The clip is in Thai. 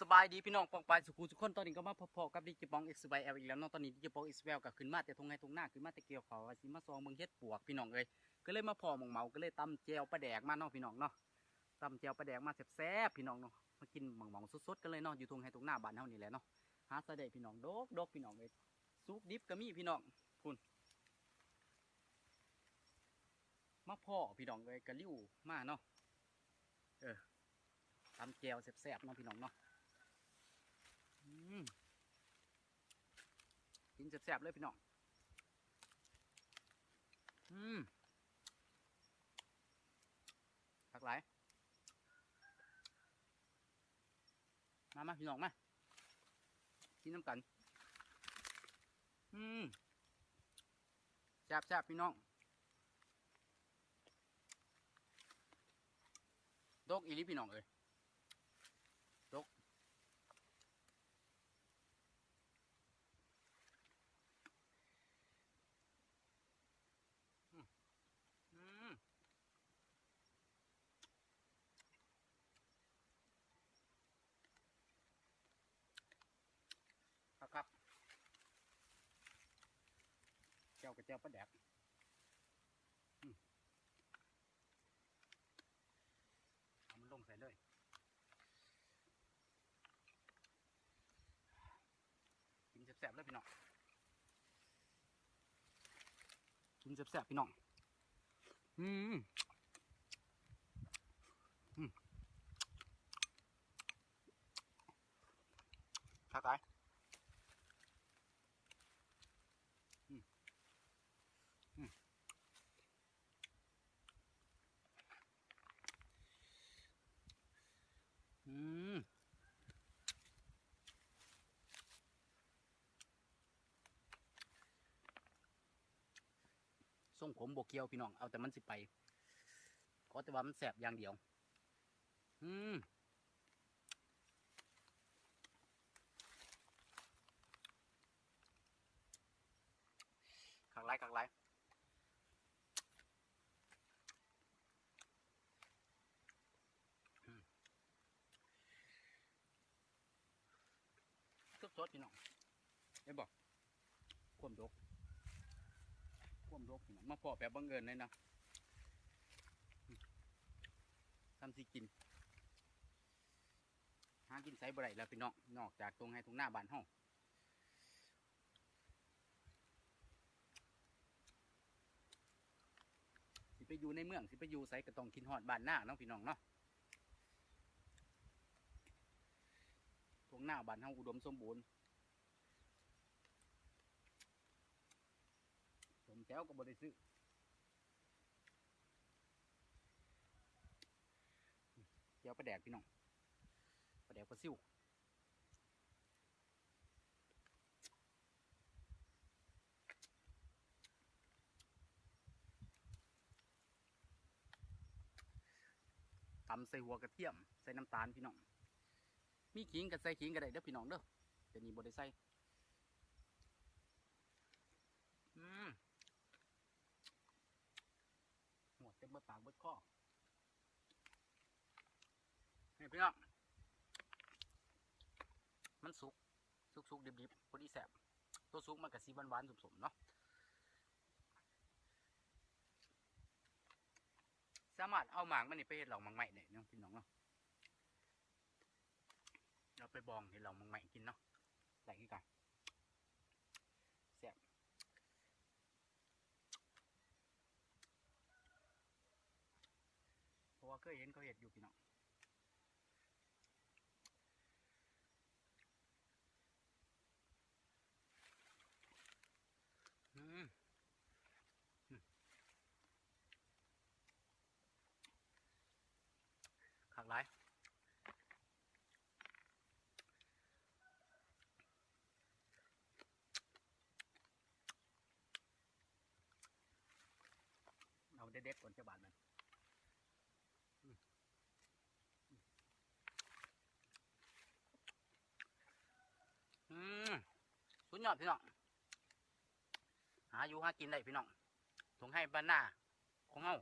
สบายดีพี่น้องปองปายสุขุทุกคนตอนนี้ก็มาพอๆกับดิจิปอง XYL อีกแล้วเนาะตอนนี้ดิจิปอง XYL ก็ขึ้นมาแต่ทงไงทงหน้าขึ้นมาแต่เกี่ยวเขาว่าสิมาซองเมืองเฮ็ดปวกพี่น้องเอ้ยก็เลยมาพอหมองเมาก็เลยตำแจวปลาแดกมาเนาะพี่น้องเนาะตำแจวปลาแดกมาแซ่บๆพี่น้องเนาะมากินหมองๆสดๆกันเลยเนาะอยู่ทงไงทงหน้าบ้านเฮานี่แหละเนาะหาซะได้พี่น้องดกพี่น้องเอ้ยซุปดิบก็มีพี่น้องคุณมาพ่อพี่น้องเอ้ยกะลิ้วมาเนาะตำแจวแซ่บๆเนาะพี่น้องเนาะกินแซ่บๆเลยพี่น้องผักหลายมาพี่น้องมากินน้ำกันแซ่บๆพี่น้องดกอีลิพี่น้องเอ้ยดกครับเจ้ากับเจ้าปลาแดกเอามันลงใส่เลยกินแซ่บๆเลยพี่น้องกินแซ่บๆพี่น้องขาตายส่งผมโบเกียวพี่น้องเอาแต่มันสิไปขอแต่ว่ามันแสบอย่างเดียวขักไล่สดพี่น้องได้บอกความดกพี่น้องมาพอแบบบังเอิญเลยนะทำสิกินหากินไซบ่ได้แล้วพี่น้องนอกจากตรงให้ตรงหน้าบ้านห้องสิไปอยู่ในเมืองสิไปอยู่ไซก็ต้องกินหอดบ้านหน้าเนาะพี่น้องเนาะตรงหน้าบ้านห้องอุดมสมบูรณ์ผมแจ้วก็บ่ได้ซื้อแจ้วปลาแดกพี่น้องปลาแดกปลาซิวตำใส่หัวกระเทียมใส่น้ำตาลพี่น้องมีขิงกับใส่ขิงก็ได้เด้อพี่น้องเด้อแต่นี่บ่ได้ใส่หัวเต็มเบิดปากเบิดคอนี่พี่น้องมันสุกดิบพอดีแสบตัวสุกมันกับสีหวานๆสมๆเนาะสามารถเอาหมากมันนี่ไปเห็ดเหล่ามังใหม่เนี่ยพี่น้องเนาะเราไปบองเห็ดเหล่ามังใหม่กินเนาะไหลกี่กันแสบเพราะว่าเคยเห็นเขาเห็ดอยู่พี่น้องขากหลายเอาเด็ดๆก่อนจะบาดมันสุดยอดพี่น้องหาอยู่หากินได้พี่น้องถงให้บ้านหน้าของเฮา